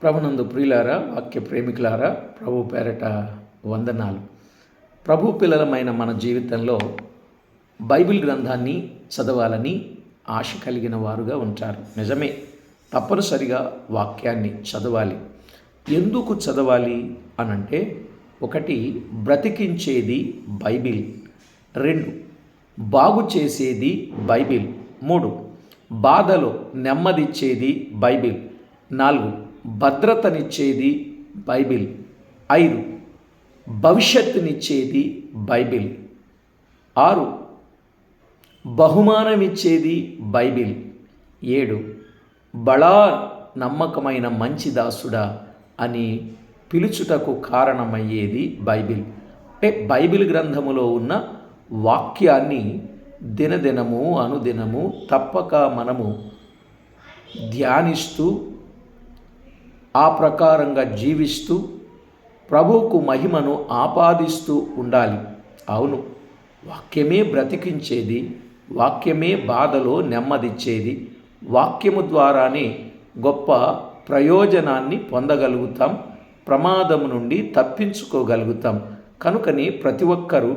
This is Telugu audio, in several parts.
ప్రభునందు ప్రియులారా, వాక్య ప్రేమికులారా, ప్రభు పేరట వందనాలు. ప్రభు పిల్లలమైన మన జీవితంలో బైబిల్ గ్రంథాన్ని చదవాలని ఆశ కలిగిన వారుగా ఉంటారు. నిజమే, తప్పనిసరిగా వాక్యాన్ని చదవాలి. ఎందుకు చదవాలి అనంటే, 1, బ్రతికించేది బైబిల్. 2, బాగు చేసేది బైబిల్. 3, బాధలో నెమ్మదిచ్చేది బైబిల్. 4, భద్రతనిచ్చేది బైబిల్. 5, భవిష్యత్తునిచ్చేది బైబిల్. 6, బహుమానమిచ్చేది బైబిల్. 7, బడా నమ్మకమైన మంచి దాసుడా అని పిలుచుటకు కారణమయ్యేది బైబిల్. అంటే బైబిల్ గ్రంథములో ఉన్న వాక్యాన్ని దినదినము అనుదినము తప్పక మనము ధ్యానిస్తూ ఆ ప్రకారంగా జీవిస్తూ ప్రభువుకు మహిమను ఆపాదిస్తూ ఉండాలి. అవును, వాక్యమే బ్రతికించేది, వాక్యమే బాధలో నెమ్మదిచ్చేది. వాక్యము ద్వారానే గొప్ప ప్రయోజనాన్ని పొందగలుగుతాం, ప్రమాదం నుండి తప్పించుకోగలుగుతాం. కనుకనే ప్రతి ఒక్కరూ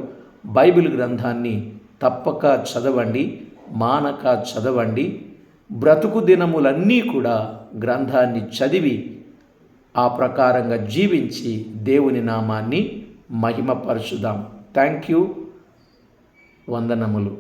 బైబిల్ గ్రంథాన్ని తప్పక చదవండి, మానక చదవండి. బ్రతుకు దినములన్నీ కూడా గ్రంథాన్ని చదివి ఆ ప్రకారంగా జీవించి దేవుని నామాన్ని మహిమపరచుదాం. Thank you. వందనములు.